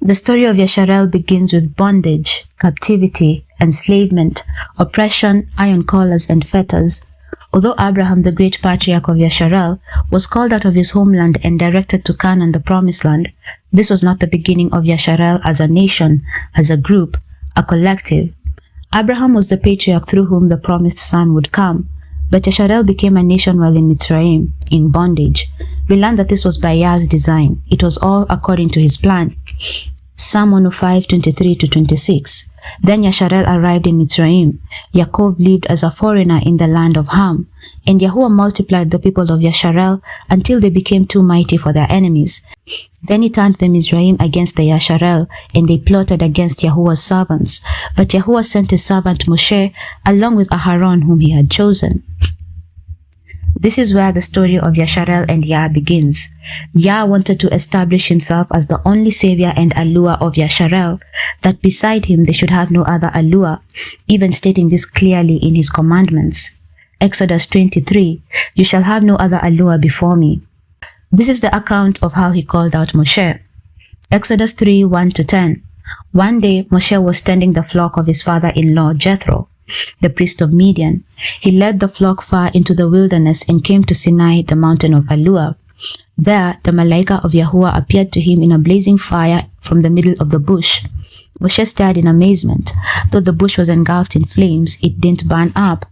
The story of Yasharel begins with bondage, captivity, enslavement, oppression, iron collars, and fetters. Although Abraham, the great patriarch of Yasharel, was called out of his homeland and directed to Canaan, the promised land, this was not the beginning of Yasharel as a nation, as a group, a collective. Abraham was the patriarch through whom the promised son would come, but Yasharel became a nation while in Mitzrayim, in bondage. We learn that this was by Yah's design. It was all according to his plan. Psalm 105:23-26. Then Yasharel arrived in Mitzrayim. Yaakov lived as a foreigner in the land of Ham. And Yahuah multiplied the people of Yasharel until they became too mighty for their enemies. Then he turned the Mizraim against the Yasharel, and they plotted against Yahuah's servants. But Yahuah sent his servant Moshe along with Aharon, whom he had chosen. This is where the story of Yasharel and Yah begins. Yah wanted to establish himself as the only savior and Aluah of Yasharel, that beside him they should have no other Aluah, even stating this clearly in his commandments. Exodus 23, "You shall have no other Aluah before me." This is the account of how he called out Moshe. Exodus 3:1-10. One day Moshe was tending the flock of his father-in-law Jethro, the priest of Midian. He led the flock far into the wilderness and came to Sinai, the mountain of Aluah. There, the Malaika of Yahuah appeared to him in a blazing fire from the middle of the bush. Moshe stared in amazement. Though the bush was engulfed in flames, it didn't burn up.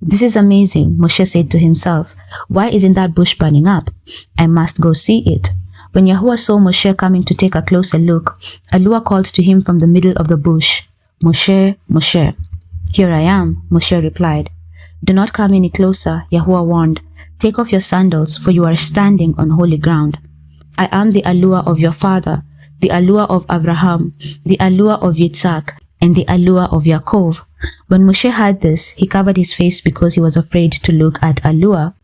"This is amazing," Moshe said to himself. "Why isn't that bush burning up? I must go see it." When Yahuah saw Moshe coming to take a closer look, Aluah called to him from the middle of the bush, "Moshe, Moshe." "Here I am," Moshe replied. "Do not come any closer," Yahuah warned. "Take off your sandals, for you are standing on holy ground. I am the Aluah of your father, the Aluah of Abraham, the Aluah of Yitzhak, and the Aluah of Yaakov." When Moshe heard this, he covered his face because he was afraid to look at Aluah.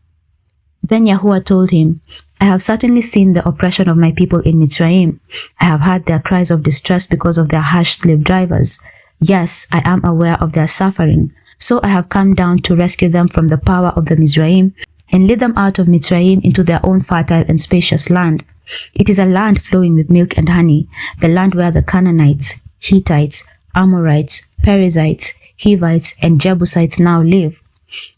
Then Yahuah told him, "I have certainly seen the oppression of my people in Mitzrayim. I have heard their cries of distress because of their harsh slave drivers. Yes, I am aware of their suffering. So I have come down to rescue them from the power of the Mizraim and lead them out of Mitzrayim into their own fertile and spacious land. It is a land flowing with milk and honey, the land where the Canaanites, Hittites, Amorites, Perizzites, Hivites, and Jebusites now live.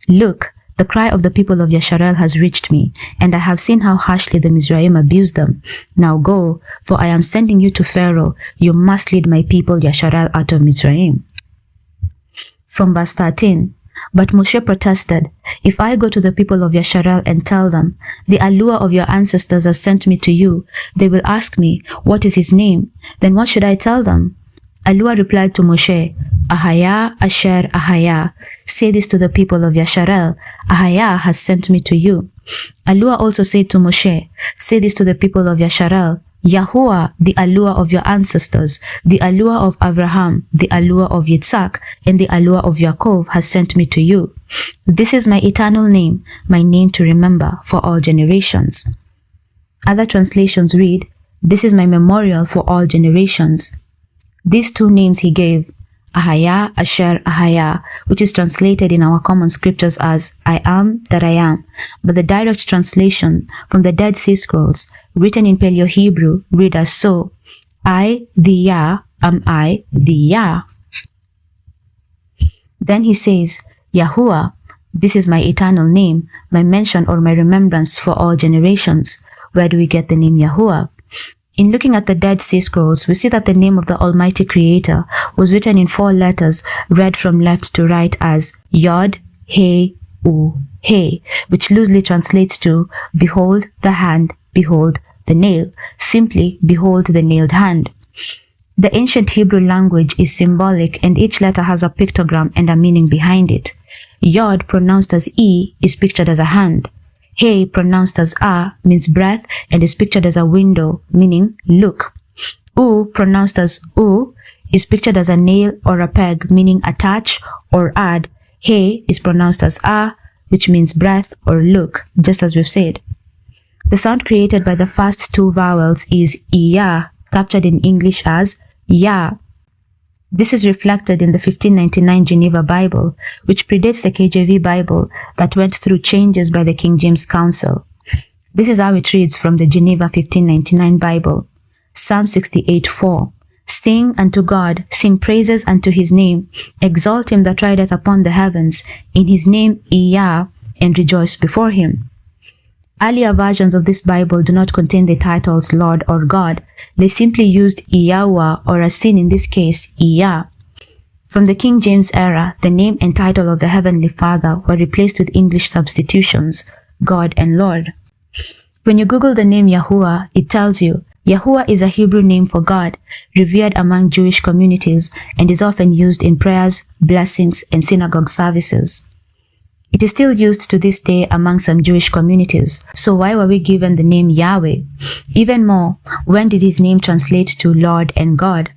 Look, the cry of the people of Yasharel has reached me, and I have seen how harshly the Mizraim abuse them. Now go, for I am sending you to Pharaoh. You must lead my people Yasharel out of Mitzrayim." From verse 13, "But Moshe protested, If I go to the people of Yasharel and tell them, 'The Aluah of your ancestors has sent me to you,' they will ask me, 'What is his name?' Then what should I tell them?" Aluah replied to Moshe, "Ahayah asher Ahayah. Say this to the people of Yasharel, Ahayah has sent me to you." Aluah also said to Moshe, "Say this to the people of Yasharel, Yahuah, the Aluah of your ancestors, the Aluah of Abraham, the Aluah of Yitzhak, and the Aluah of Yaakov has sent me to you. This is my eternal name, my name to remember for all generations." Other translations read, "This is my memorial for all generations." These two names he gave, Ahayah asher Ahayah, which is translated in our common scriptures as "I am that I am," but the direct translation from the Dead Sea Scrolls, written in Paleo-Hebrew, read as so, "I, the Yah, am I, the Yah." Then he says, "Yahuah, this is my eternal name, my mention or my remembrance for all generations." Where do we get the name Yahuah? In looking at the Dead Sea Scrolls, we see that the name of the Almighty Creator was written in 4 letters, read from left to right as Yod, He, U, He, which loosely translates to "Behold the hand, behold the nail," simply "Behold the nailed hand." The ancient Hebrew language is symbolic, and each letter has a pictogram and a meaning behind it. Yod, pronounced as E, is pictured as a hand. He, pronounced as A, means breath and is pictured as a window, meaning look. U, pronounced as U, is pictured as a nail or a peg, meaning attach or add. He is pronounced as A, which means breath or look, just as we've said. The sound created by the first 2 vowels is Iya, captured in English as Ya. This is reflected in the 1599 Geneva Bible, which predates the KJV Bible that went through changes by the King James Council. This is how it reads from the Geneva 1599 Bible. Psalm 68:4. Sing unto God, sing praises unto his name, exalt him that rideth upon the heavens, in his name Yah, and rejoice before him. Earlier versions of this Bible do not contain the titles Lord or God. They simply used Yahuah, or as seen in this case, Yah. From the King James era, the name and title of the Heavenly Father were replaced with English substitutions, God and Lord. When you Google the name Yahuah, it tells you, Yahuah is a Hebrew name for God, revered among Jewish communities, and is often used in prayers, blessings, and synagogue services. It is still used to this day among some Jewish communities, so why were we given the name Yahweh? Even more, when did his name translate to Lord and God?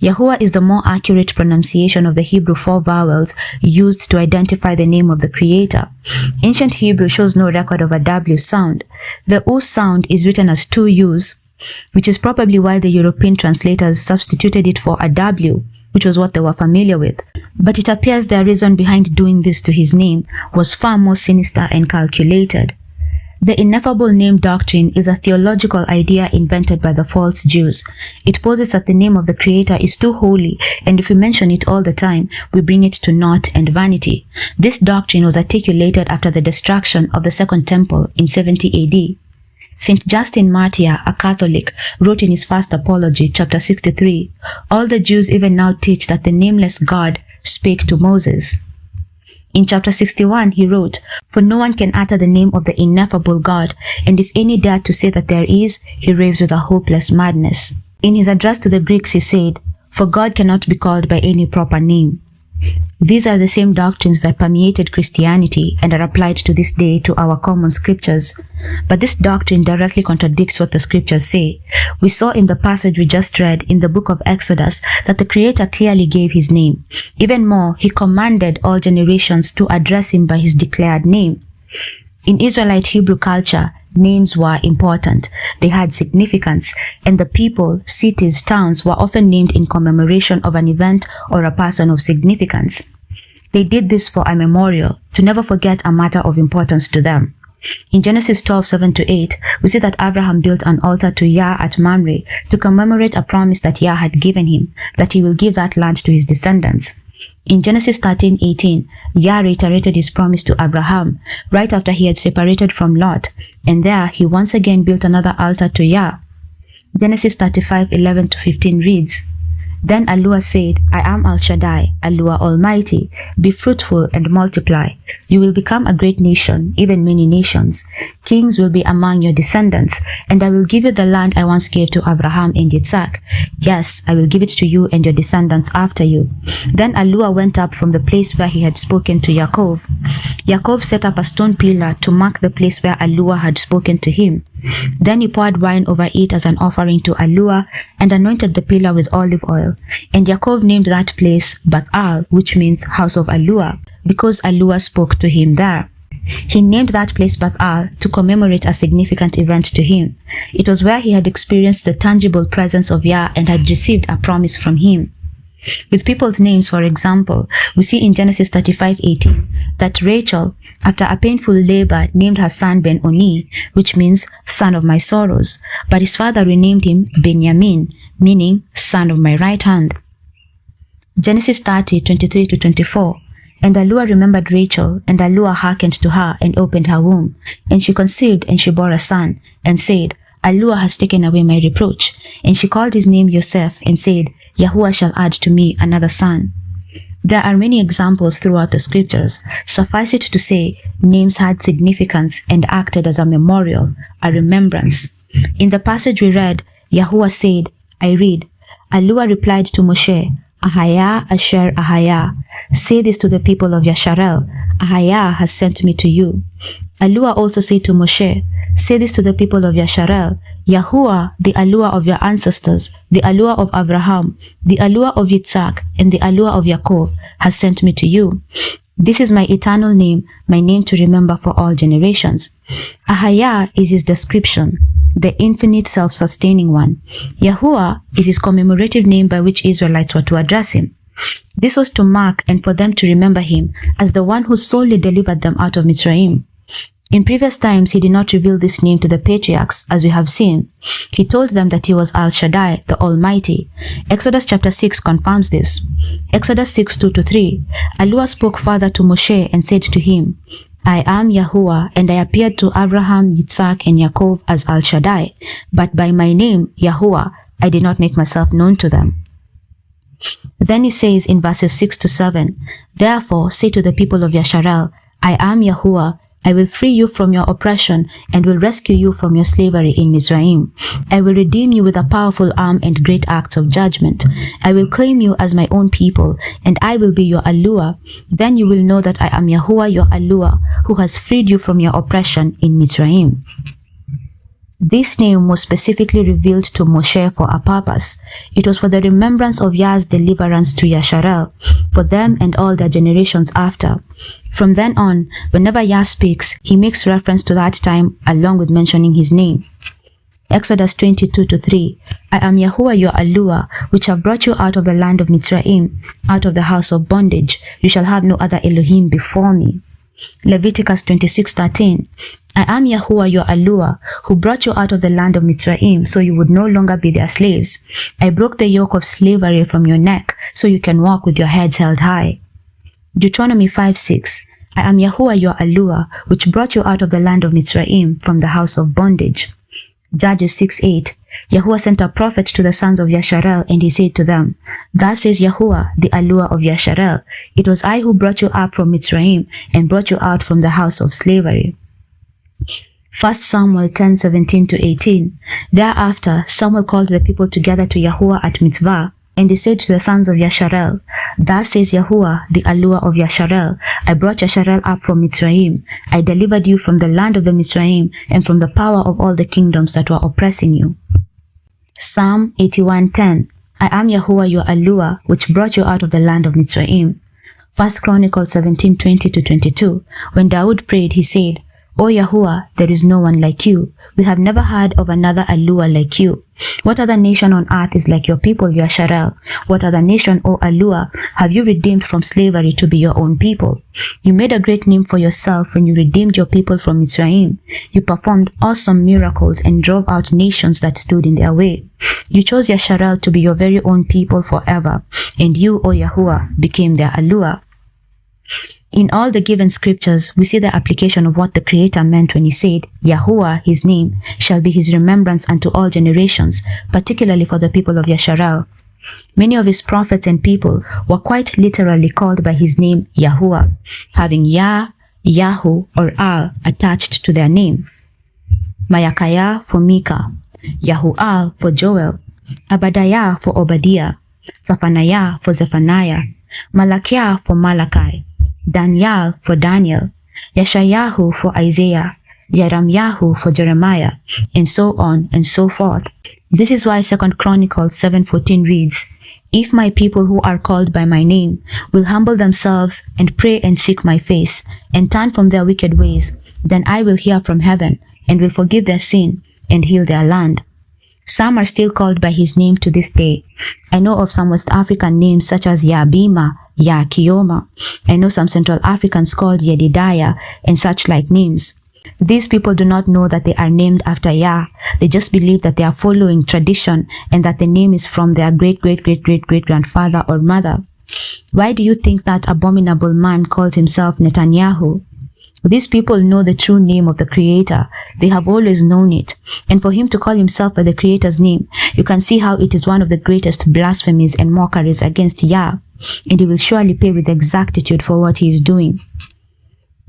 Yahuah is the more accurate pronunciation of the Hebrew 4 vowels used to identify the name of the Creator. Ancient Hebrew shows no record of a W sound. The O sound is written as 2 U's, which is probably why the European translators substituted it for a W, which was what they were familiar with. But it appears their reason behind doing this to his name was far more sinister and calculated. The Ineffable name doctrine is a theological idea invented by the false Jews. It poses that the name of the Creator is too holy, and if we mention it all the time, we bring it to naught and vanity. This doctrine was articulated after the destruction of the Second Temple in 70 AD. St. Justin Martyr, a Catholic, wrote in his first apology, chapter 63, all the Jews even now teach that the nameless God spake to Moses. In chapter 61, he wrote, for no one can utter the name of the ineffable God, and if any dare to say that there is, he raves with a hopeless madness. In his address to the Greeks, he said, for God cannot be called by any proper name. These are the same doctrines that permeated Christianity and are applied to this day to our common scriptures. But this doctrine directly contradicts what the scriptures say. We saw in the passage we just read in the book of Exodus that the Creator clearly gave his name. Even more, he commanded all generations to address him by his declared name. In Israelite Hebrew culture, names were important. They had significance, and the people, cities, towns were often named in commemoration of an event or a person of significance. They did this for a memorial, to never forget a matter of importance to them. In Genesis 12:7-8, we see that Abraham built an altar to Yah at Mamre to commemorate a promise that Yah had given him, that he will give that land to his descendants. In Genesis 13:18, Yah reiterated his promise to Abraham right after he had separated from Lot, and there he once again built another altar to Yah. Genesis 35:11-15 reads, then Aluah said, I am El Shaddai, Aluah Almighty. Be fruitful and multiply. You will become a great nation, even many nations. Kings will be among your descendants, and I will give you the land I once gave to Abraham and Isaac. Yes, I will give it to you and your descendants after you. Then Aluah went up from the place where he had spoken to Yaakov. Yaakov set up a stone pillar to mark the place where Aluah had spoken to him. Then he poured wine over it as an offering to Aluah and anointed the pillar with olive oil. And Yaakov named that place Bethel, which means house of Aluah, because Aluah spoke to him there. He named that place Bethel to commemorate a significant event to him. It was where he had experienced the tangible presence of Yah and had received a promise from him. With people's names, for example, we see in Genesis 35:18 that Rachel, after a painful labor, named her son Ben-Oni, which means son of my sorrows, but his father renamed him Benjamin, meaning son of my right hand. Genesis 30:23-24, and Aluah remembered Rachel, and Aluah hearkened to her and opened her womb, and she conceived and she bore a son, and said, Aluah has taken away my reproach. And she called his name Yosef, and said, Yahuah shall add to me another son. There are many examples throughout the scriptures. Suffice it to say, names had significance and acted as a memorial, a remembrance. In the passage we read, Yahuah said, I read, Aluah replied to Moshe, Ahaya Asher Ahaya, say this to the people of Yasharel, Ahaya has sent me to you. Aluah also said to Moshe, say this to the people of Yasharel, Yahuah, the Aluah of your ancestors, the Aluah of Abraham, the Aluah of Isaac, and the Aluah of Yaakov, has sent me to you. This is my eternal name, my name to remember for all generations. Ahaya is his description, the infinite self-sustaining one. Yahuah is his commemorative name by which Israelites were to address him. This was to mark and for them to remember him as the one who solely delivered them out of Mitzrayim. In previous times, he did not reveal this name to the patriarchs, as we have seen. He told them that he was El Shaddai, the Almighty. Exodus chapter 6 confirms this. Exodus 6:2-3, Aluah spoke further to Moshe and said to him, I am Yahuah, and I appeared to Abraham, Yitzhak, and Yaakov as El Shaddai, but by my name, Yahuah, I did not make myself known to them. Then he says in verses 6-7, Therefore say to the people of Yasharel, I am Yahuah, I will free you from your oppression and will rescue you from your slavery in Mizraim. I will redeem you with a powerful arm and great acts of judgment. I will claim you as my own people, and I will be your Aluah. Then you will know that I am Yahuah your Aluah, who has freed you from your oppression in Mizraim. This name was specifically revealed to Moshe for a purpose. It was for the remembrance of Yah's deliverance to Yasharel, for them and all their generations after. From then on, whenever Yah speaks, he makes reference to that time along with mentioning his name. Exodus 22-3, I am Yahuah your Aluah, which have brought you out of the land of Mizraim, out of the house of bondage. You shall have no other Elohim before me. Leviticus 26:13, I am Yahuah your Aluah, who brought you out of the land of Mizraim, so you would no longer be their slaves. I broke the yoke of slavery from your neck, so you can walk with your heads held high. Deuteronomy 5:6, I am Yahuah your Aluah, which brought you out of the land of Mizraim, from the house of bondage. Judges 6:8, Yahuah sent a prophet to the sons of Yasharel, and he said to them, Thus says Yahuah, the Aluah of Yasharel, it was I who brought you up from Mizraim, and brought you out from the house of slavery. 1 Samuel 10:17-18, Thereafter Samuel called the people together to Yahuah at Mitzvah, and he said to the sons of Yasharel, Thus says Yahuah, the Aluah of Yasharel, I brought Yasharel up from Mizraim. I delivered you from the land of the Mizraim, and from the power of all the kingdoms that were oppressing you. Psalm 81:10, I am Yahuah your Aluah, which brought you out of the land of Mizraim. 1 Chronicles 17:20-22, when Daud prayed, he said, O Yahuah, there is no one like you. We have never heard of another Aluah like you. What other nation on earth is like your people, Yasharel? What other nation, O Aluah, have you redeemed from slavery to be your own people? You made a great name for yourself when you redeemed your people from Mizraim. You performed awesome miracles and drove out nations that stood in their way. You chose Yasharel to be your very own people forever, and you, O Yahuah, became their Aluah. In all the given scriptures, we see the application of what the Creator meant when he said, Yahuah, his name, shall be his remembrance unto all generations, particularly for the people of Yasharel. Many of his prophets and people were quite literally called by his name Yahuah, having Yah, Yahu, or Al attached to their name. Mayakayah for Micah, Yahual for Joel, Abadiah for Obadiah, Zephaniah for Zephaniah, Malachiah for Malachi, Daniel for Daniel, Yeshayahu for Isaiah, Jeremiah for Jeremiah, and so on and so forth. This is why 2 Chronicles 7:14 reads, If my people who are called by my name will humble themselves and pray and seek my face, and turn from their wicked ways, then I will hear from heaven and will forgive their sin and heal their land. Some are still called by his name to this day. I know of some West African names such as Yabima, Yakioma. I know some Central Africans called Yedidiah and such like names. These people do not know that they are named after Yah. They just believe that they are following tradition and that the name is from their great-great-great-great-great-grandfather or mother. Why do you think that abominable man calls himself Netanyahu? These people know the true name of the Creator. They have always known it. And for him to call himself by the Creator's name, you can see how it is one of the greatest blasphemies and mockeries against Yah. And he will surely pay with exactitude for what he is doing.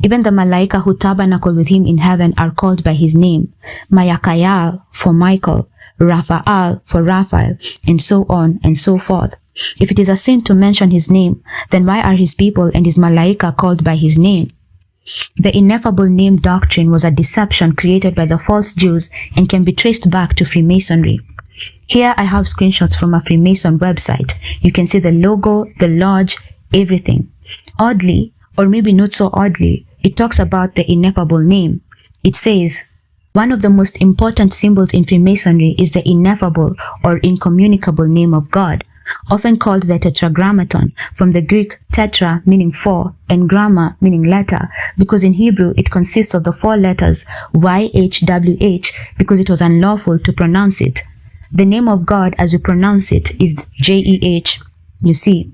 Even the Malaika who tabernacle with him in heaven are called by his name. Mayakayal for Michael, Raphael for Raphael, and so on and so forth. If it is a sin to mention his name, then why are his people and his Malaika called by his name? The Ineffable name doctrine was a deception created by the false Jews and can be traced back to Freemasonry. Here I have screenshots from a Freemason website. You can see the logo, the lodge, everything. Oddly, or maybe not so oddly, it talks about the Ineffable name. It says, one of the most important symbols in Freemasonry is the ineffable or incommunicable name of God. often called the Tetragrammaton, from the Greek tetra meaning four and gramma meaning letter, because in Hebrew it consists of the four letters YHWH because it was unlawful to pronounce it. The name of God as we pronounce it is JEH, you see.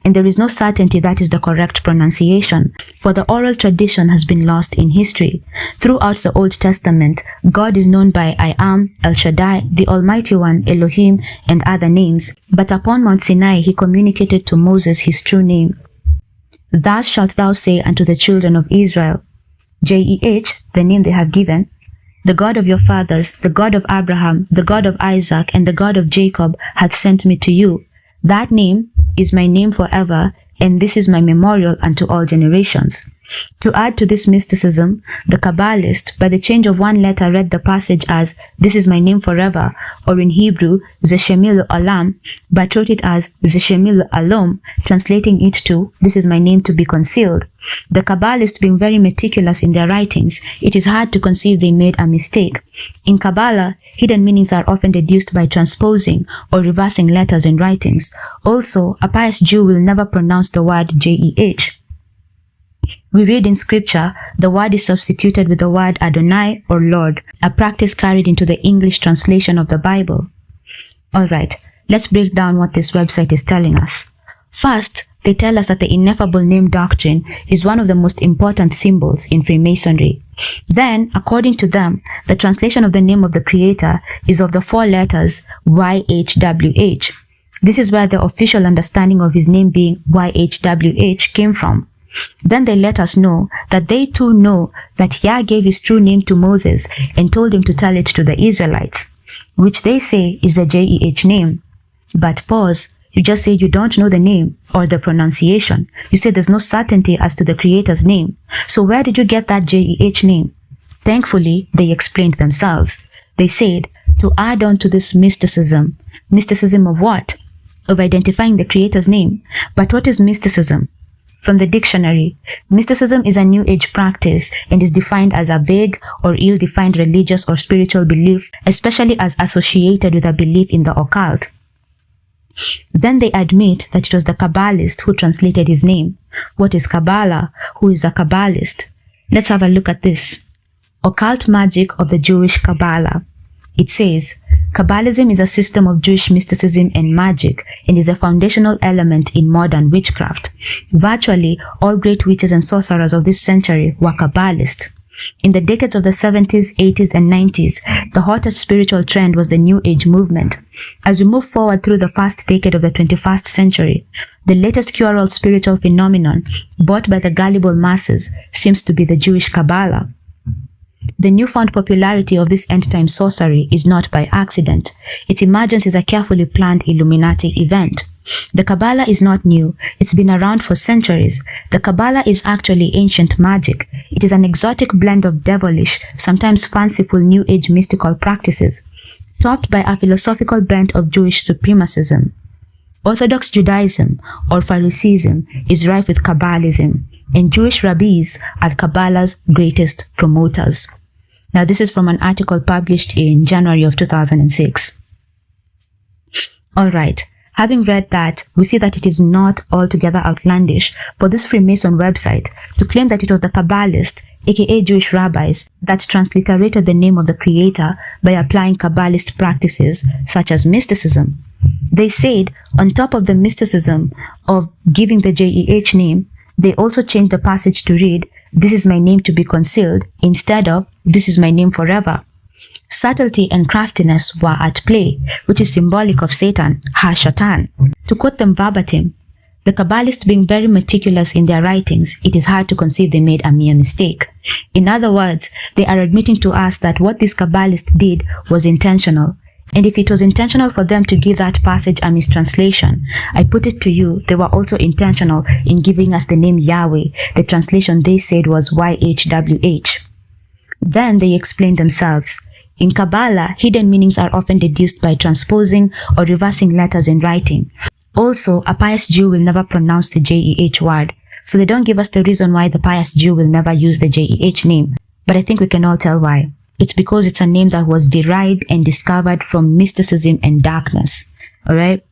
And there is no certainty that is the correct pronunciation, for the oral tradition has been lost in history. Throughout the Old Testament, God is known by I Am, El Shaddai, the Almighty One, Elohim, and other names. But upon Mount Sinai, he communicated to Moses his true name. Thus shalt thou say unto the children of Israel, JEH, the name they have given, the God of your fathers, the God of Abraham, the God of Isaac, and the God of Jacob hath sent me to you. That name is my name forever, and this is my memorial unto all generations. To add to this mysticism, the Kabbalist, by the change of one letter, read the passage as, this is my name forever, or in Hebrew, Zeshemil Olam, but wrote it as Zeshemil Alom, translating it to, this is my name to be concealed. The Kabbalists being very meticulous in their writings, it is hard to conceive they made a mistake. In Kabbalah, hidden meanings are often deduced by transposing or reversing letters in writings. Also, a pious Jew will never pronounce the word JEH. We read in scripture, the word is substituted with the word Adonai or Lord, a practice carried into the English translation of the Bible. Alright, let's break down what this website is telling us. First, they tell us that the Ineffable name doctrine is one of the most important symbols in Freemasonry. Then, according to them, the translation of the name of the Creator is of the four letters YHWH. This is where the official understanding of his name being YHWH came from. Then they let us know that they too know that Yah gave his true name to Moses and told him to tell it to the Israelites, which they say is the JEH name. But pause, you just say you don't know the name or the pronunciation. You say there's no certainty as to the Creator's name. So where did you get that JEH name? Thankfully, they explained themselves. They said, to add on to this mysticism. Mysticism of what? Of identifying the Creator's name. But what is mysticism? From the dictionary, mysticism is a New Age practice and is defined as a vague or ill-defined religious or spiritual belief, especially as associated with a belief in the occult. Then they admit that it was the Kabbalist who translated his name. What is Kabbalah? Who is the Kabbalist? Let's have a look at this. Occult magic of the Jewish Kabbalah. It says, Kabbalism is a system of Jewish mysticism and magic and is a foundational element in modern witchcraft. Virtually all great witches and sorcerers of this century were Kabbalists. In the decades of the 70s, 80s, and 90s, the hottest spiritual trend was the New Age movement. As we move forward through the first decade of the 21st century, the latest cure-all spiritual phenomenon, bought by the gullible masses, seems to be the Jewish Kabbalah. The newfound popularity of this end-time sorcery is not by accident. Its emergence is a carefully planned Illuminati event. The Kabbalah is not new. It's been around for centuries. The Kabbalah is actually ancient magic. It is an exotic blend of devilish, sometimes fanciful New Age mystical practices, topped by a philosophical bent of Jewish supremacism. Orthodox Judaism, or Phariseeism, is rife with Kabbalism, and Jewish rabbis are Kabbalah's greatest promoters. Now, this is from an article published in January of 2006. Alright, having read that, we see that it is not altogether outlandish for this Freemason website to claim that it was the Kabbalist, aka Jewish rabbis, that transliterated the name of the Creator by applying Kabbalist practices such as mysticism. They said, on top of the mysticism of giving the JEH name, they also changed the passage to read, this is my name to be concealed, instead of, this is my name forever. Subtlety and craftiness were at play, which is symbolic of Satan, Ha-Shatan. To quote them verbatim, the Kabbalists being very meticulous in their writings, it is hard to conceive they made a mere mistake. In other words, they are admitting to us that what these Kabbalists did was intentional. And if it was intentional for them to give that passage a mistranslation, I put it to you, they were also intentional in giving us the name Yahweh. The translation they said was YHWH. Then they explained themselves. In Kabbalah, hidden meanings are often deduced by transposing or reversing letters in writing. Also, a pious Jew will never pronounce the JEH word, so they don't give us the reason why the pious Jew will never use the JEH name. But I think we can all tell why. It's because it's a name that was derived and discovered from mysticism and darkness. Alright?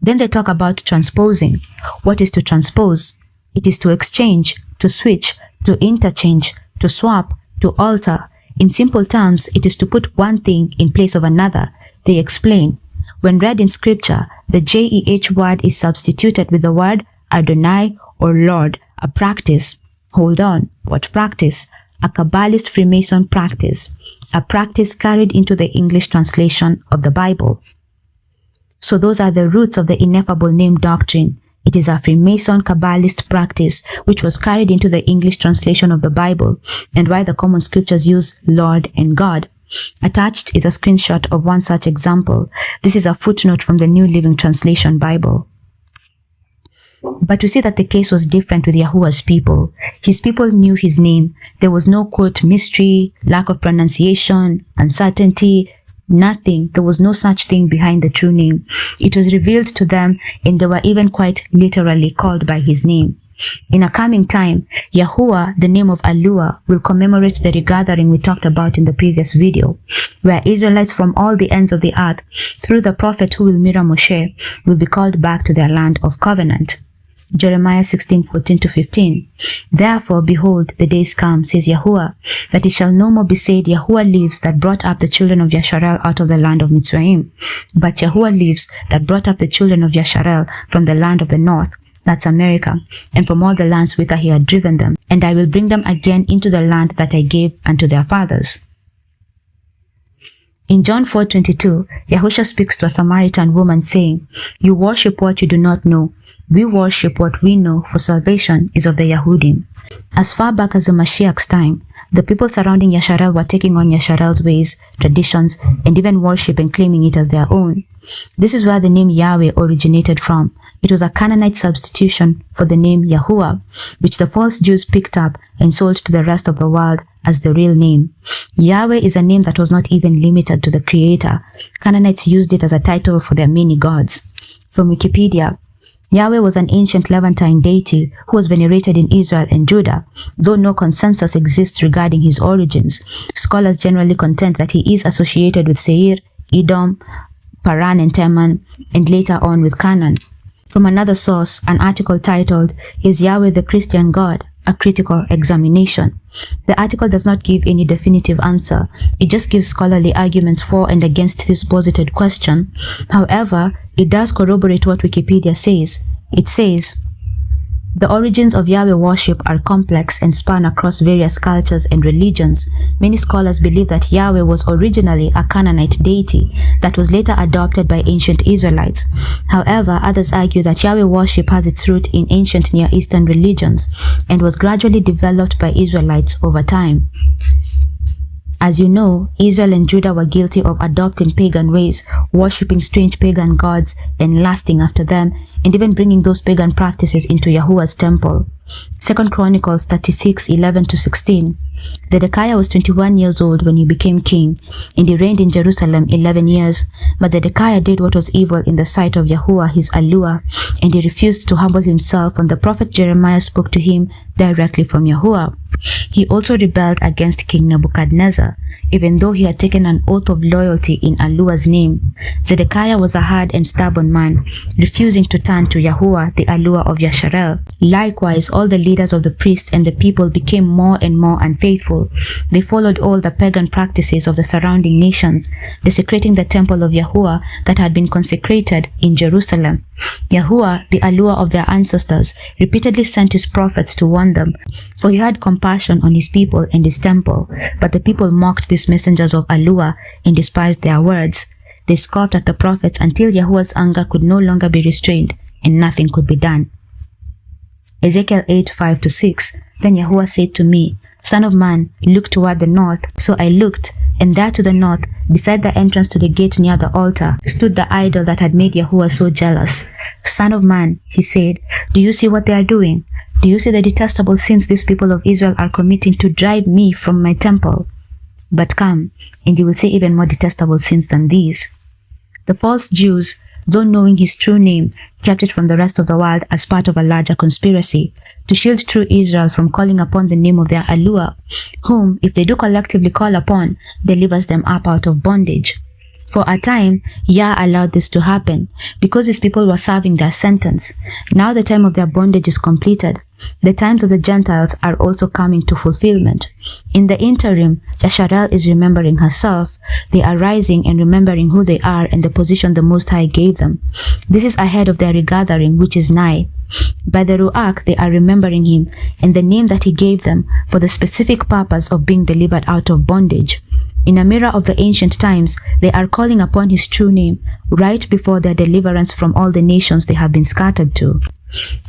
Then they talk about transposing. What is to transpose? It is to exchange, to switch, to interchange, to swap, to alter. In simple terms, it is to put one thing in place of another. They explain. When read in scripture, the JEH word is substituted with the word Adonai or Lord, a practice. Hold on, what practice? A Kabbalist Freemason practice, a practice carried into the English translation of the Bible. So those are the roots of the Ineffable name doctrine. It is a Freemason Kabbalist practice which was carried into the English translation of the Bible, and why the common scriptures use Lord and God. Attached is a screenshot of one such example. This is a footnote from the New Living Translation Bible. But we see that the case was different with Yahuah's people. His people knew his name. There was no, quote, mystery, lack of pronunciation, uncertainty, nothing. There was no such thing behind the true name. It was revealed to them, and they were even quite literally called by his name. In a coming time, Yahuah, the name of Aluah, will commemorate the regathering we talked about in the previous video, where Israelites from all the ends of the earth, through the prophet who will mirror Moshe, will be called back to their land of covenant. Jeremiah 16:14-15. Therefore, behold, the days come, says Yahuah, that it shall no more be said, Yahuah lives that brought up the children of Yasharel out of the land of Mitzrayim. But Yahuah lives that brought up the children of Yasharel from the land of the north, that's America, and from all the lands whither he had driven them. And I will bring them again into the land that I gave unto their fathers. In John 4:22, Yahushua speaks to a Samaritan woman saying, you worship what you do not know. We worship what we know, for salvation is of the Yahudim. As far back as the Mashiach's time, the people surrounding Yasharel were taking on Yasharel's ways, traditions, and even worship and claiming it as their own. This is where the name Yahweh originated from. It was a Canaanite substitution for the name Yahuah, which the false Jews picked up and sold to the rest of the world as the real name. Yahweh is a name that was not even limited to the Creator. Canaanites used it as a title for their many gods. From Wikipedia, Yahweh was an ancient Levantine deity who was venerated in Israel and Judah, though no consensus exists regarding his origins. Scholars generally contend that he is associated with Seir, Edom, Paran and Teman, and later on with Canaan. From another source, an article titled, Is Yahweh the Christian God? A critical examination. The article does not give any definitive answer. It just gives scholarly arguments for and against this posited question. However, it does corroborate what Wikipedia says. It says, the origins of Yahweh worship are complex and span across various cultures and religions. Many scholars believe that Yahweh was originally a Canaanite deity that was later adopted by ancient Israelites. However, others argue that Yahweh worship has its root in ancient Near Eastern religions and was gradually developed by Israelites over time. As you know, Israel and Judah were guilty of adopting pagan ways, worshipping strange pagan gods and lusting after them, and even bringing those pagan practices into Yahuah's temple. 2 Chronicles 36:11-16. Zedekiah was 21 years old when he became king, and he reigned in Jerusalem 11 years. But Zedekiah did what was evil in the sight of Yahuah his Aluah, and he refused to humble himself when the prophet Jeremiah spoke to him directly from Yahuah. He also rebelled against King Nebuchadnezzar, even though he had taken an oath of loyalty in Aluah's name. Zedekiah was a hard and stubborn man, refusing to turn to Yahuah, the Aluah of Yasharel. Likewise, all the leaders of the priests and the people became more and more unfaithful. They followed all the pagan practices of the surrounding nations, desecrating the temple of Yahuah that had been consecrated in Jerusalem. Yahuah, the Aluah of their ancestors, repeatedly sent his prophets to warn them, for he had compassion on his people and his temple. But the people mocked these messengers of Aluah and despised their words. They scoffed at the prophets until Yahuah's anger could no longer be restrained and nothing could be done. Ezekiel 8:5-6. Then Yahuah said to me, Son of man, look toward the north. So I looked, and there to the north, beside the entrance to the gate near the altar, stood the idol that had made Yahuah so jealous. Son of man, he said, do you see what they are doing? Do you see the detestable sins these people of Israel are committing to drive me from my temple? But come, and you will see even more detestable sins than these. The false Jews, though knowing his true name, kept it from the rest of the world as part of a larger conspiracy to shield true Israel from calling upon the name of their Aluah, whom, if they do collectively call upon, delivers them up out of bondage. For a time, Yah allowed this to happen because his people were serving their sentence. Now the time of their bondage is completed. The times of the Gentiles are also coming to fulfillment. In the interim, Yasharel is remembering herself. They are rising and remembering who they are and the position the Most High gave them. This is ahead of their regathering, which is nigh. By the Ruach, they are remembering him and the name that he gave them for the specific purpose of being delivered out of bondage. In a mirror of the ancient times, they are calling upon his true name right before their deliverance from all the nations they have been scattered to.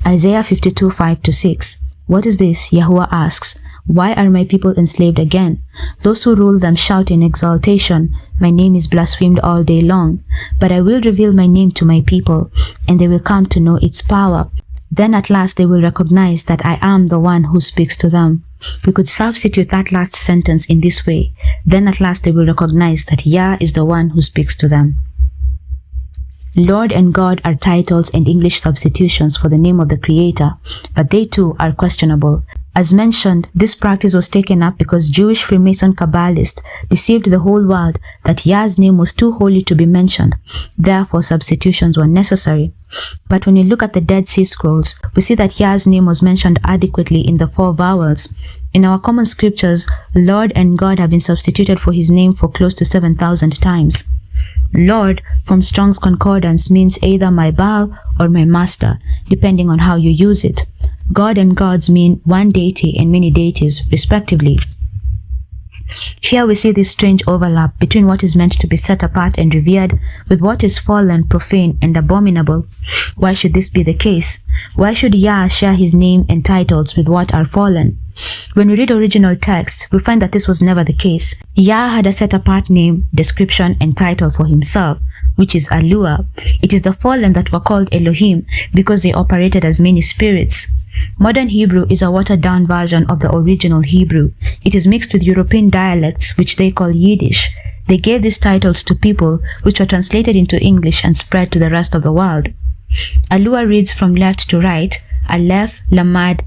Isaiah 52, 5-6. What is this? Yahuah asks. Why are my people enslaved again? Those who rule them shout in exaltation, my name is blasphemed all day long. But I will reveal my name to my people, and they will come to know its power. Then at last they will recognize that I am the one who speaks to them. We could substitute that last sentence in this way. Then at last they will recognize that Yah is the one who speaks to them. Lord and God are titles and English substitutions for the name of the Creator, but they too are questionable. As mentioned, this practice was taken up because Jewish Freemason Kabbalists deceived the whole world that Yah's name was too holy to be mentioned. Therefore, substitutions were necessary. But when you look at the Dead Sea Scrolls, we see that Yah's name was mentioned adequately in the 4 vowels. In our common scriptures, Lord and God have been substituted for his name for close to 7,000 times. Lord, from Strong's Concordance, means either my Baal or my master, depending on how you use it. God and gods mean one deity and many deities, respectively. Here we see this strange overlap between what is meant to be set apart and revered with what is fallen, profane, and abominable. Why should this be the case? Why should Yah share his name and titles with what are fallen? When we read original texts, we find that this was never the case. Yah had a set-apart name, description, and title for himself, which is Aluah. It is the fallen that were called Elohim because they operated as many spirits. Modern Hebrew is a watered-down version of the original Hebrew. It is mixed with European dialects, which they call Yiddish. They gave these titles to people, which were translated into English and spread to the rest of the world. Aluah reads from left to right, Aleph, Lamad,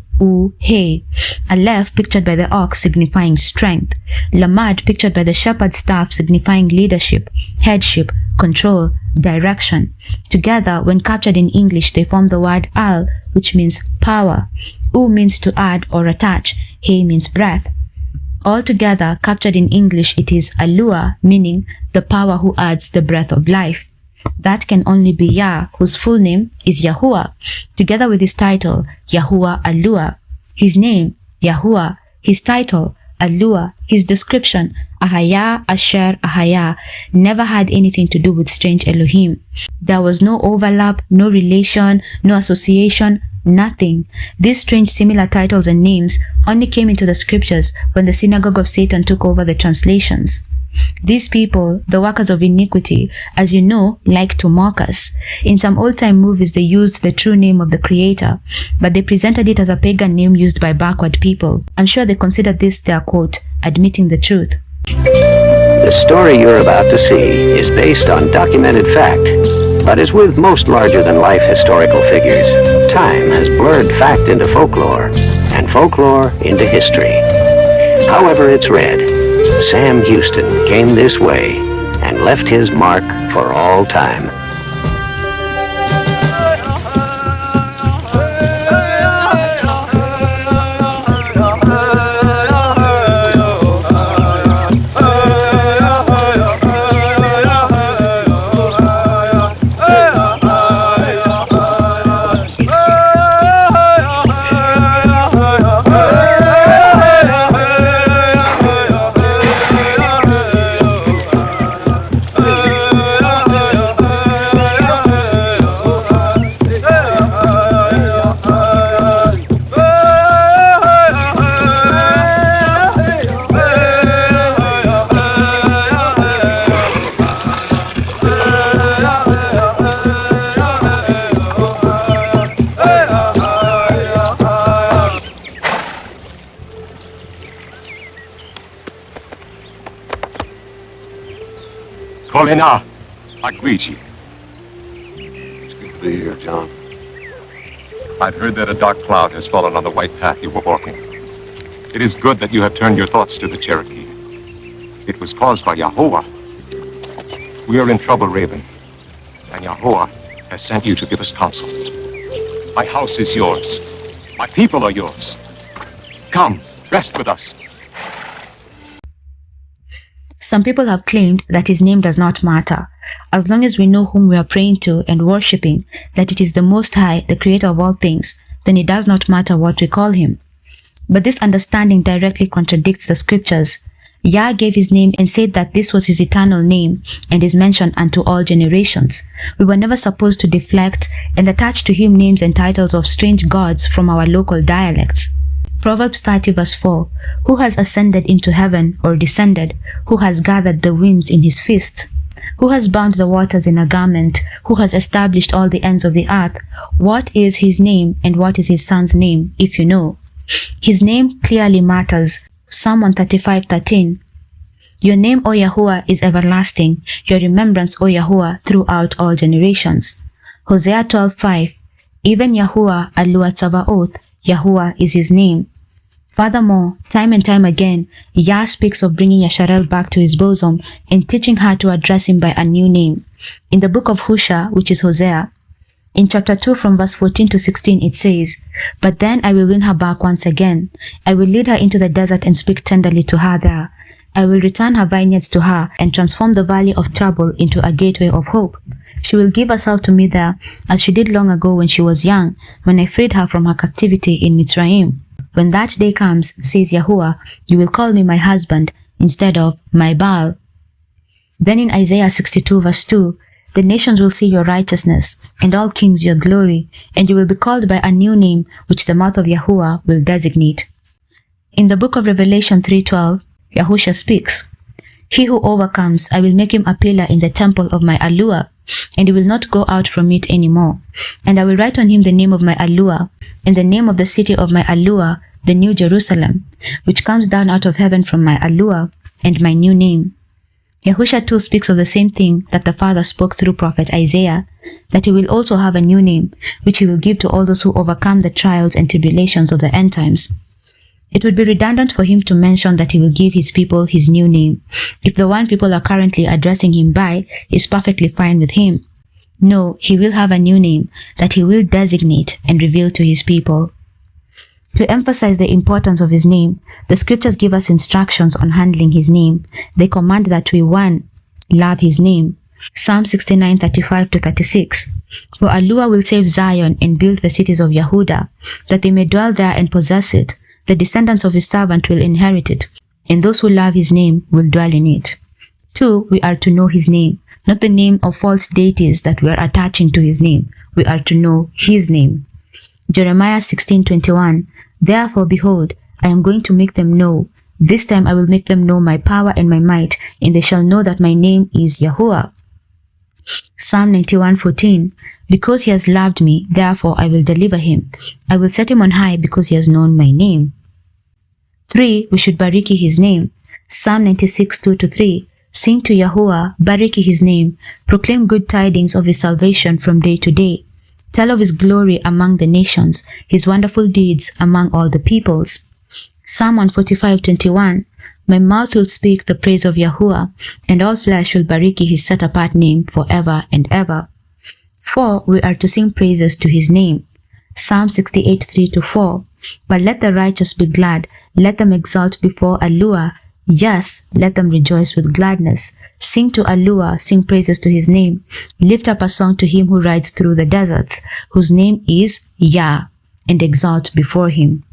Hey. Aleph pictured by the ox signifying strength. Lamad pictured by the shepherd's staff signifying leadership, headship, control, direction. Together, when captured in English, they form the word Al, which means power. Means to add or attach. Hey means breath. Altogether, captured in English, it is Aluah, meaning the power who adds the breath of life. That can only be Yah, whose full name is Yahuah, together with his title, Yahuah Aluah. His name, Yahuah. His title, Aluah. His description, Ahaya, Asher, Ahaya, never had anything to do with strange Elohim. There was no overlap, no relation, no association, nothing. These strange similar titles and names only came into the scriptures when the synagogue of Satan took over the translations. These people, the workers of iniquity, as you know, like to mock us. In some old-time movies, they used the true name of the Creator, but they presented it as a pagan name used by backward people. I'm sure they considered this their quote, admitting the truth. The story you're about to see is based on documented fact, but as with most larger-than-life historical figures, time has blurred fact into folklore, and folklore into history. However it's read, Sam Houston came this way and left his mark for all time. Colina, I greet you. It's good to be here, John. I've heard that a dark cloud has fallen on the white path you were walking. It is good that you have turned your thoughts to the Cherokee. It was caused by Yahuah. We are in trouble, Raven. And Yahuah has sent you to give us counsel. My house is yours. My people are yours. Come, rest with us. Some people have claimed that his name does not matter, as long as we know whom we are praying to and worshipping, that it is the Most High, the Creator of all things, then it does not matter what we call him. But this understanding directly contradicts the scriptures. Yah gave his name and said that this was his eternal name and is mentioned unto all generations. We were never supposed to deflect and attach to him names and titles of strange gods from our local dialects. Proverbs 30 verse 4, who has ascended into heaven or descended, who has gathered the winds in his fist, who has bound the waters in a garment, who has established all the ends of the earth. What is his name and what is his son's name, if you know? His name clearly matters. Psalm 135:13. Your name, O Yahuah, is everlasting, your remembrance, O Yahuah, throughout all generations. Hosea 12:5. Even Yahuah, Aluah Tzavaoth, Yahuah is his name. Furthermore, time and time again, Yah speaks of bringing Yasharel back to his bosom and teaching her to address him by a new name. In the book of Hosea, which is Hosea, in chapter 2 from verse 14 to 16, it says, But then I will win her back once again. I will lead her into the desert and speak tenderly to her there. I will return her vineyards to her and transform the valley of trouble into a gateway of hope. She will give herself to me there, as she did long ago when she was young, when I freed her from her captivity in Mitzrayim. When that day comes, says Yahuah, you will call me my husband instead of my Baal. Then in Isaiah 62 verse 2, the nations will see your righteousness, and all kings your glory, and you will be called by a new name which the mouth of Yahuah will designate. In the book of Revelation 3:12, Yahushua speaks, He who overcomes, I will make him a pillar in the temple of my Aluah, and he will not go out from it any more. And I will write on him the name of my Aluah, and the name of the city of my Aluah, the New Jerusalem, which comes down out of heaven from my Aluah, and my new name. Yahushua too speaks of the same thing that the Father spoke through prophet Isaiah, that he will also have a new name, which he will give to all those who overcome the trials and tribulations of the end times. It would be redundant for him to mention that he will give his people his new name, if the one people are currently addressing him by is perfectly fine with him. No, he will have a new name that he will designate and reveal to his people. To emphasize the importance of his name, the scriptures give us instructions on handling his name. They command that we, 1, love his name. Psalm 69:35-36. For Aluah will save Zion and build the cities of Yehudah, that they may dwell there and possess it. The descendants of his servant will inherit it, and those who love his name will dwell in it. 2, we are to know his name, not the name of false deities that we are attaching to his name. We are to know his name. Jeremiah 16:21. Therefore, behold, I am going to make them know. This time I will make them know my power and my might, and they shall know that my name is Yahuah. Psalm 91:14. Because he has loved me, therefore I will deliver him. I will set him on high because he has known my name. 3, we should bariki his name. Psalm 96:2-3. Sing to Yahuah, bariki his name. Proclaim good tidings of his salvation from day to day. Tell of his glory among the nations, his wonderful deeds among all the peoples. Psalm 145:21. My mouth will speak the praise of Yahuah, and all flesh will bariki his set-apart name forever and ever. 4, we are to sing praises to his name. Psalm 68:3-4. But let the righteous be glad, let them exult before Aluah. Yes, let them rejoice with gladness. Sing to Aluah, sing praises to his name. Lift up a song to him who rides through the deserts, whose name is Yah, and exalt before him.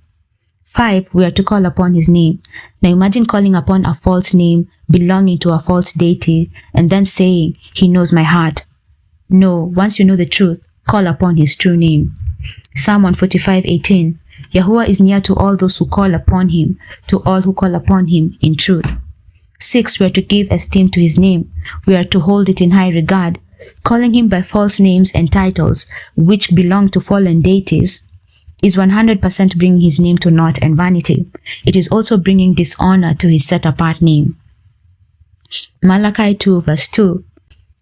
5, we are to call upon his name. Now imagine calling upon a false name belonging to a false deity and then saying, he knows my heart. No, once you know the truth, call upon his true name. Psalm 145:18. Yahuah is near to all those who call upon him, to all who call upon him in truth. 6, we are to give esteem to his name. We are to hold it in high regard. Calling him by false names and titles, which belong to fallen deities, is 100% bringing his name to naught and vanity. It is also bringing dishonor to his set-apart name. Malachi 2 verse 2.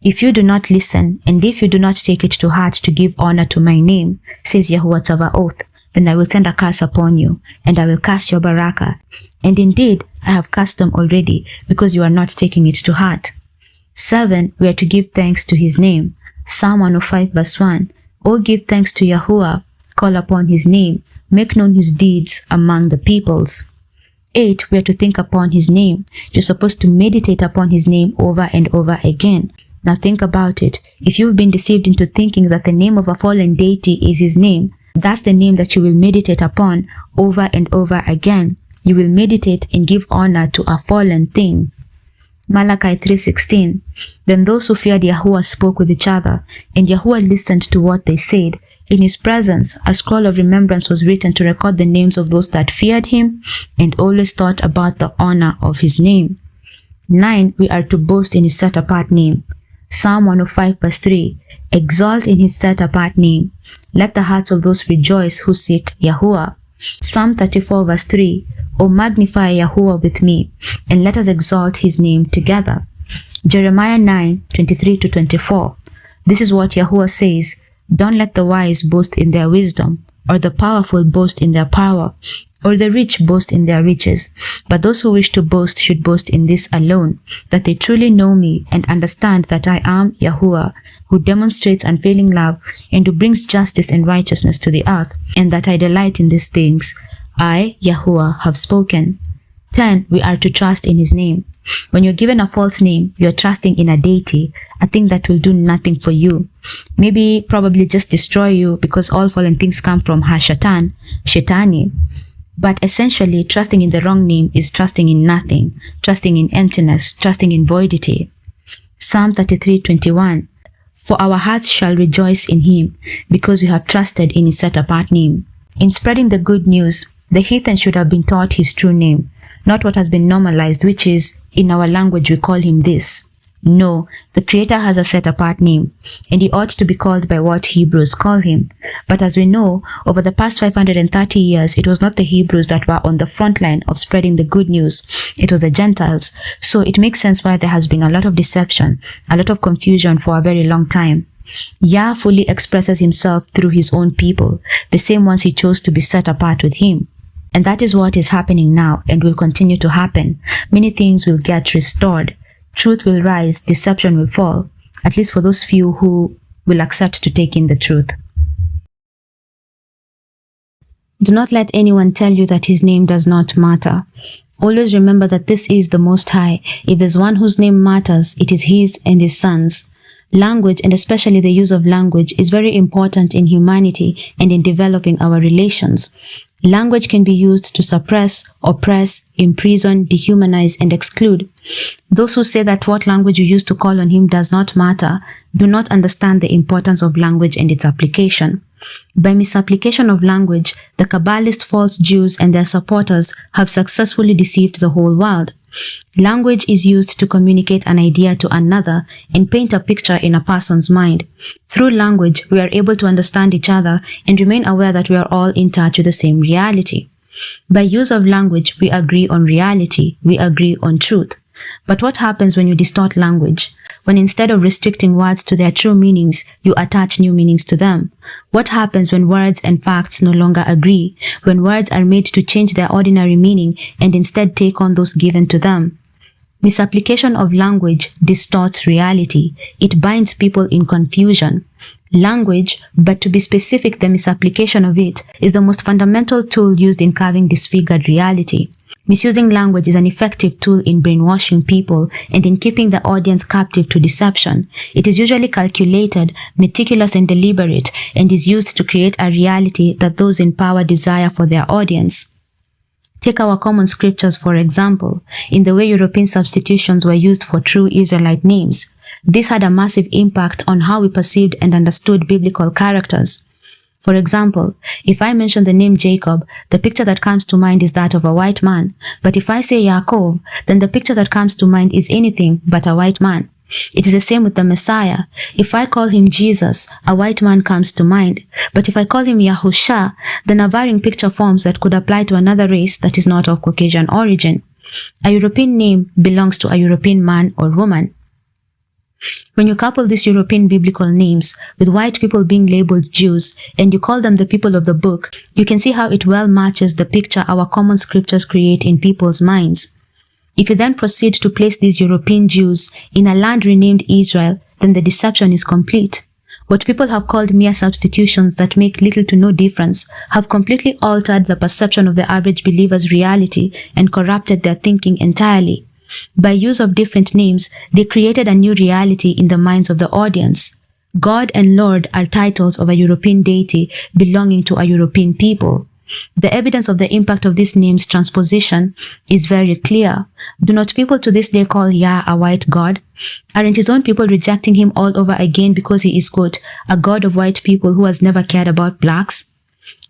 If you do not listen, and if you do not take it to heart to give honor to my name, says Yahuah Tzavaoth, then I will send a curse upon you, and I will curse your baraka. And indeed, I have cursed them already, because you are not taking it to heart. 7. We are to give thanks to his name. Psalm 105 verse 1. O give thanks to Yahuah, call upon his name, make known his deeds among the peoples. 8. We are to think upon his name. You're supposed to meditate upon his name over and over again. Now think about it. If you've been deceived into thinking that the name of a fallen deity is his name, that's the name that you will meditate upon over and over again. You will meditate and give honor to a fallen thing. Malachi 3:16. Then those who feared Yahuah spoke with each other, and Yahuah listened to what they said. In his presence, a scroll of remembrance was written to record the names of those that feared him and always thought about the honor of his name. 9. We are to boast in his set-apart name. Psalm 105 verse 3. Exalt in his set-apart name. Let the hearts of those rejoice who seek Yahuah. Psalm 34 verse 3. O magnify Yahuah with me, and let us exalt his name together. Jeremiah 9:23-24. This is what Yahuah says: Don't let the wise boast in their wisdom, or the powerful boast in their power, or the rich boast in their riches. But those who wish to boast should boast in this alone, that they truly know me and understand that I am Yahuah, who demonstrates unfailing love and who brings justice and righteousness to the earth, and that I delight in these things. I, Yahuah, have spoken. 10. We are to trust in his name. When you're given a false name, you're trusting in a deity, a thing that will do nothing for you. Maybe, probably just destroy you, because all fallen things come from Hashatan, Shetani. But essentially, trusting in the wrong name is trusting in nothing, trusting in emptiness, trusting in voidity. Psalm 33:21. For our hearts shall rejoice in him, because we have trusted in his set-apart name. In spreading the good news, the heathen should have been taught his true name, not what has been normalized, which is, in our language we call him this. No, the Creator has a set-apart name, and he ought to be called by what Hebrews call him. But as we know, over the past 530 years, it was not the Hebrews that were on the front line of spreading the good news. It was the Gentiles. So it makes sense why there has been a lot of deception, a lot of confusion for a very long time. Yah fully expresses himself through his own people, the same ones he chose to be set apart with him. And that is what is happening now and will continue to happen. Many things will get restored. Truth will rise, deception will fall, at least for those few who will accept to take in the truth. Do not let anyone tell you that his name does not matter. Always remember that this is the Most High. If there's one whose name matters, it is his and his sons. Language, and especially the use of language, is very important in humanity and in developing our relations. Language can be used to suppress, oppress, imprison, dehumanize, and exclude. Those who say that what language you use to call on him does not matter do not understand the importance of language and its application. By misapplication of language, the Kabbalist false Jews and their supporters have successfully deceived the whole world. Language is used to communicate an idea to another and paint a picture in a person's mind. Through language, we are able to understand each other and remain aware that we are all in touch with the same reality. By use of language, we agree on reality, we agree on truth. But what happens when you distort language? When instead of restricting words to their true meanings, you attach new meanings to them? What happens when words and facts no longer agree? When words are made to change their ordinary meaning and instead take on those given to them? Misapplication of language distorts reality. It binds people in confusion. Language, but to be specific, the misapplication of it, is the most fundamental tool used in carving disfigured reality. Misusing language is an effective tool in brainwashing people and in keeping the audience captive to deception. It is usually calculated, meticulous, and deliberate, and is used to create a reality that those in power desire for their audience. Take our common scriptures, for example, in the way European substitutions were used for true Israelite names. This had a massive impact on how we perceived and understood biblical characters. For example, if I mention the name Jacob, the picture that comes to mind is that of a white man. But if I say Yaakov, then the picture that comes to mind is anything but a white man. It is the same with the Messiah. If I call him Jesus, a white man comes to mind. But if I call him Yahushua, then a varying picture forms that could apply to another race that is not of Caucasian origin. A European name belongs to a European man or woman. When you couple these European biblical names with white people being labeled Jews, and you call them the people of the book, you can see how it well matches the picture our common scriptures create in people's minds. If you then proceed to place these European Jews in a land renamed Israel, then the deception is complete. What people have called mere substitutions that make little to no difference have completely altered the perception of the average believer's reality and corrupted their thinking entirely. By use of different names, they created a new reality in the minds of the audience. God and Lord are titles of a European deity belonging to a European people. The evidence of the impact of this name's transposition is very clear. Do not people to this day call Yah a white god? Aren't his own people rejecting him all over again because he is, quote, a god of white people who has never cared about blacks?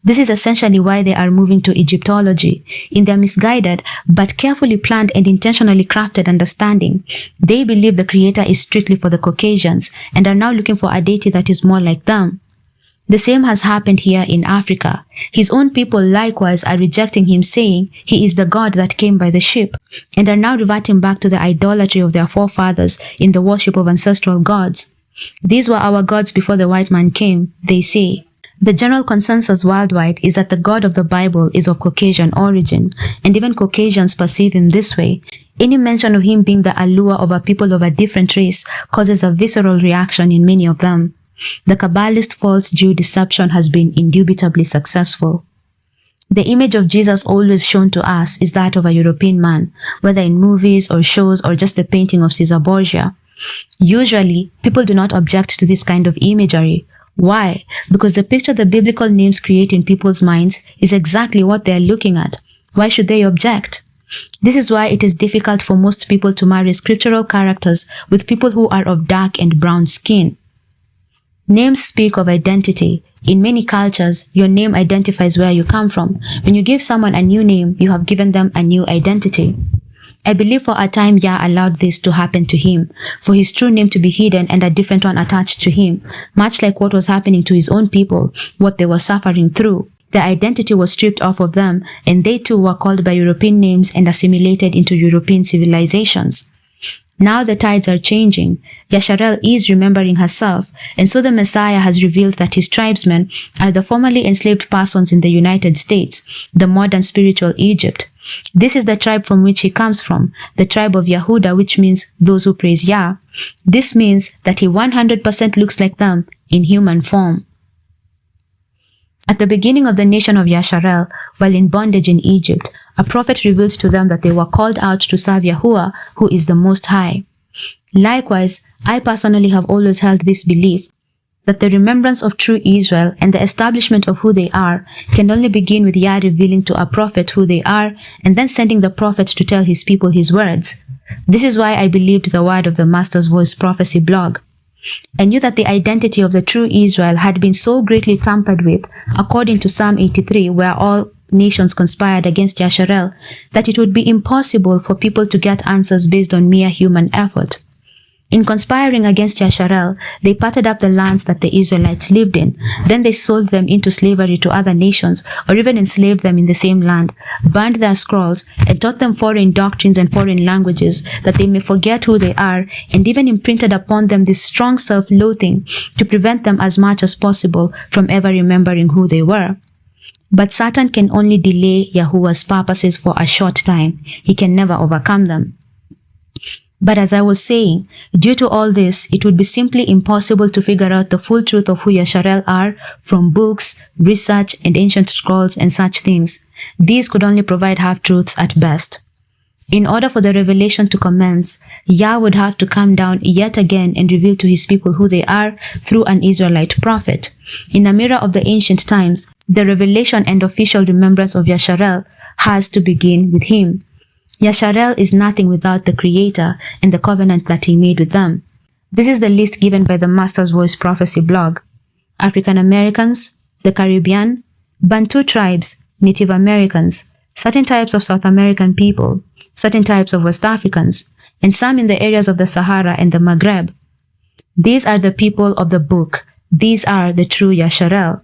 This is essentially why they are moving to Egyptology. In their misguided but carefully planned and intentionally crafted understanding, they believe the Creator is strictly for the Caucasians and are now looking for a deity that is more like them. The same has happened here in Africa. His own people likewise are rejecting him, saying he is the God that came by the ship, and are now reverting back to the idolatry of their forefathers in the worship of ancestral gods. These were our gods before the white man came, they say. The general consensus worldwide is that the God of the Bible is of Caucasian origin, and even Caucasians perceive him this way. Any mention of him being the Aluah of a people of a different race causes a visceral reaction in many of them. The Kabbalist false Jew deception has been indubitably successful. The image of Jesus always shown to us is that of a European man, whether in movies or shows or just the painting of Caesar Borgia. Usually, people do not object to this kind of imagery. Why? Because the picture the biblical names create in people's minds is exactly what they are looking at. Why should they object? This is why it is difficult for most people to marry scriptural characters with people who are of dark and brown skin. Names speak of identity. In many cultures, your name identifies where you come from. When you give someone a new name, you have given them a new identity. I believe for a time Yah allowed this to happen to him, for his true name to be hidden and a different one attached to him, much like what was happening to his own people, what they were suffering through. Their identity was stripped off of them, and they too were called by European names and assimilated into European civilizations. Now the tides are changing. Yasharel is remembering herself, and so the Messiah has revealed that his tribesmen are the formerly enslaved persons in the United States, the modern spiritual Egypt. This is the tribe from which he comes from, the tribe of Yahudah, which means those who praise Yah. This means that he 100% looks like them in human form. At the beginning of the nation of Yasharel, while in bondage in Egypt, a prophet revealed to them that they were called out to serve Yahuah, who is the Most High. Likewise, I personally have always held this belief, that the remembrance of true Israel and the establishment of who they are can only begin with Yah revealing to a prophet who they are and then sending the prophet to tell his people his words. This is why I believed the word of the Master's Voice Prophecy blog. I knew that the identity of the true Israel had been so greatly tampered with, according to Psalm 83, where all nations conspired against Yasharel, that it would be impossible for people to get answers based on mere human effort. In conspiring against Yasharel, they parted up the lands that the Israelites lived in. Then they sold them into slavery to other nations, or even enslaved them in the same land, burned their scrolls, and taught them foreign doctrines and foreign languages, that they may forget who they are, and even imprinted upon them this strong self-loathing to prevent them as much as possible from ever remembering who they were. But Satan can only delay Yahuwah's purposes for a short time. He can never overcome them. But as I was saying, due to all this, it would be simply impossible to figure out the full truth of who Yasharel are from books, research, and ancient scrolls and such things. These could only provide half-truths at best. In order for the revelation to commence, Yah would have to come down yet again and reveal to his people who they are through an Israelite prophet. In a mirror of the ancient times, the revelation and official remembrance of Yasharel has to begin with him. Yasharel is nothing without the Creator and the covenant that he made with them. This is the list given by the Master's Voice Prophecy blog. African Americans, the Caribbean, Bantu tribes, Native Americans, certain types of South American people, certain types of West Africans, and some in the areas of the Sahara and the Maghreb. These are the people of the book. These are the true Yasharel.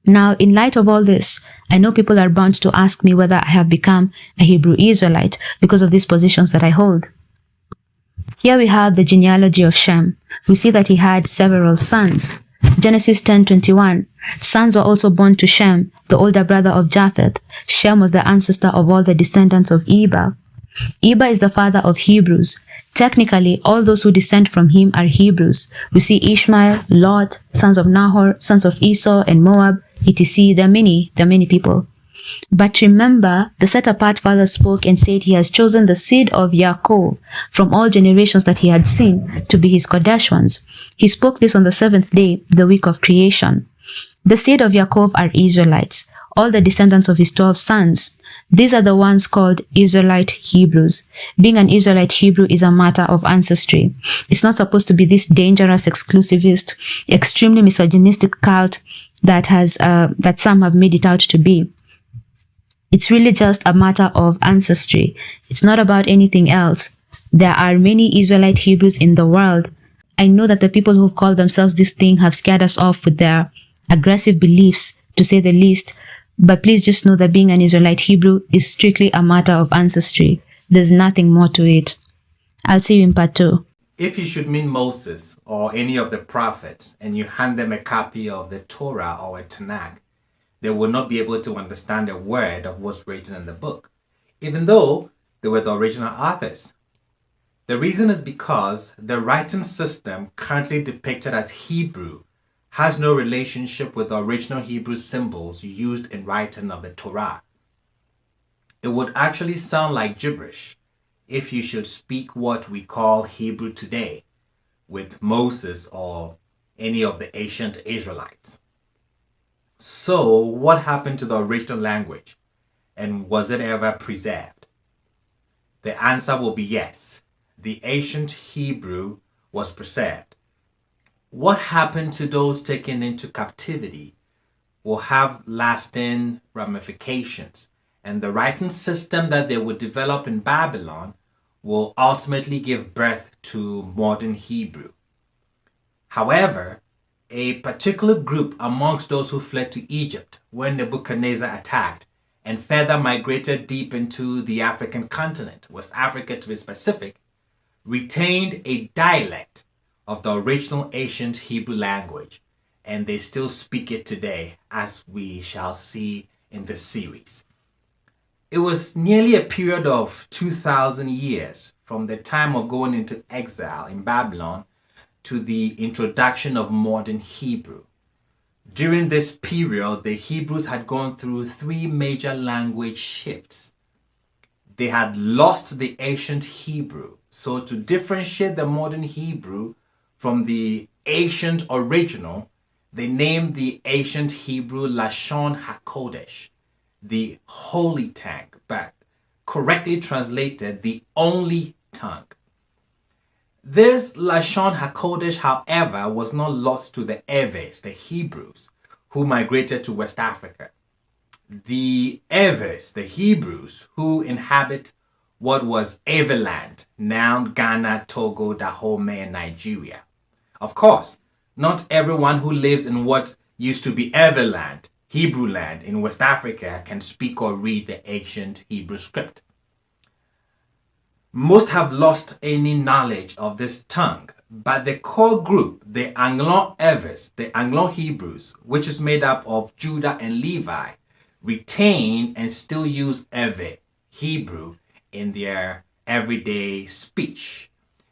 Now, in light of all this, I know people are bound to ask me whether I have become a Hebrew Israelite because of these positions that I hold. Here we have the genealogy of Shem. We see that he had several sons. Genesis 10:21. Sons were also born to Shem, the older brother of Japheth. Shem was the ancestor of all the descendants of Eber. Iba is the father of Hebrews. Technically, all those who descend from him are Hebrews. We see Ishmael, Lot, sons of Nahor, sons of Esau and Moab, etc. There are many people. But remember, the set-apart father spoke and said he has chosen the seed of Yaakov from all generations that he had seen to be his Kodesh ones. He spoke this on the 7th day, the week of creation. The seed of Yaakov are Israelites, all the descendants of his 12 sons. These are the ones called Israelite Hebrews. Being an Israelite Hebrew is a matter of ancestry. It's not supposed to be this dangerous, exclusivist, extremely misogynistic cult that some have made it out to be. It's really just a matter of ancestry. It's not about anything else. There are many Israelite Hebrews in the world. I know that the people who've called themselves this thing have scared us off with their aggressive beliefs, to say the least. But please just know that being an Israelite Hebrew is strictly a matter of ancestry. There's nothing more to it. I'll see you in part 2. If you should meet Moses or any of the prophets and you hand them a copy of the Torah or a Tanakh, they will not be able to understand a word of what's written in the book, even though they were the original authors. The reason is because the writing system currently depicted as Hebrew has no relationship with the original Hebrew symbols used in writing of the Torah. It would actually sound like gibberish if you should speak what we call Hebrew today with Moses or any of the ancient Israelites. So, what happened to the original language, and was it ever preserved? The answer will be yes. The ancient Hebrew was preserved. What happened to those taken into captivity will have lasting ramifications, and the writing system that they would develop in Babylon will ultimately give birth to modern Hebrew. However, a particular group amongst those who fled to Egypt when Nebuchadnezzar attacked and further migrated deep into the African continent, West Africa to be specific, retained a dialect of the original ancient Hebrew language, and they still speak it today, as we shall see in this series. It was nearly a period of 2,000 years from the time of going into exile in Babylon to the introduction of modern Hebrew. During this period, the Hebrews had gone through 3 major language shifts. They had lost the ancient Hebrew, so to differentiate the modern Hebrew from the ancient original, they named the ancient Hebrew Lashon HaKodesh, the holy tongue, but correctly translated, the only tongue. This Lashon HaKodesh, however, was not lost to the Eves, the Hebrews, who migrated to West Africa. The Eves, the Hebrews, who inhabit what was Everland, now Ghana, Togo, Dahomey, and Nigeria. Of course, not everyone who lives in what used to be Everland, Hebrew land in West Africa, can speak or read the ancient Hebrew script. Most have lost any knowledge of this tongue, but the core group, the Anglo-Eves, the Anglo-Hebrews, which is made up of Judah and Levi, retain and still use Ewe, Hebrew, in their everyday speech.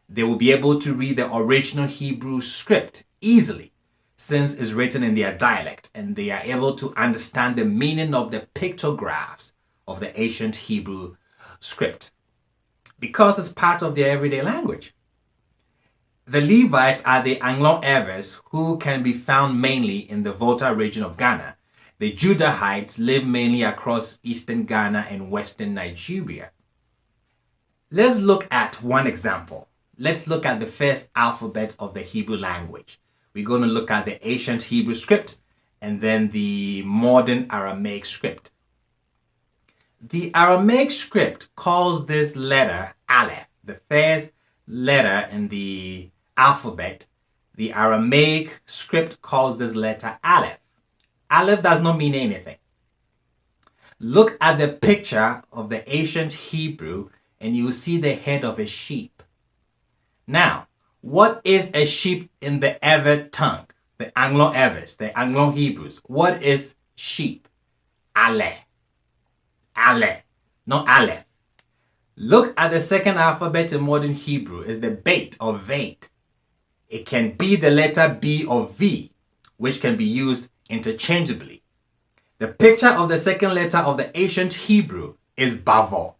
They will be able to read the original Hebrew script easily, since it's written in their dialect, and they are able to understand the meaning of the pictographs of the ancient Hebrew script, because it's part of their everyday language. The Levites are the Anglo-Eves, who can be found mainly in the Volta region of Ghana. The Judahites live mainly across eastern Ghana and western Nigeria. Let's look at one example. Let's look at the first alphabet of the Hebrew language. We're going to look at the ancient Hebrew script and then the modern Aramaic script. The Aramaic script calls this letter Aleph, the first letter in the alphabet. The Aramaic script calls this letter Aleph. Aleph does not mean anything. Look at the picture of the ancient Hebrew and you will see the head of a sheep. Now, what is a sheep in the Ewe tongue? The Anglo-Eves, the Anglo-Hebrews. What is sheep? Aleph. Aleph, not Aleph. Look at the second alphabet in modern Hebrew. It's the bait or veit. It can be the letter B or V, which can be used interchangeably. The picture of the second letter of the ancient Hebrew is Bavo.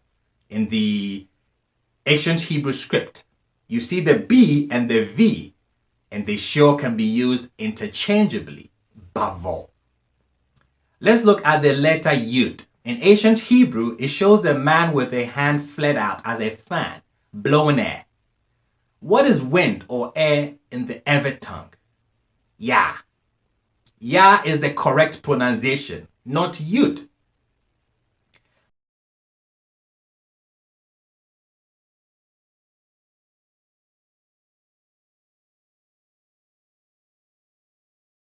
In the ancient Hebrew script, you see the B and the V, and they sure can be used interchangeably. Bavo. Let's look at the letter Yud. In ancient Hebrew, it shows a man with a hand flared out as a fan, blowing air. What is wind or air in the Evet tongue? Yah. Yah is the correct pronunciation, not Yud.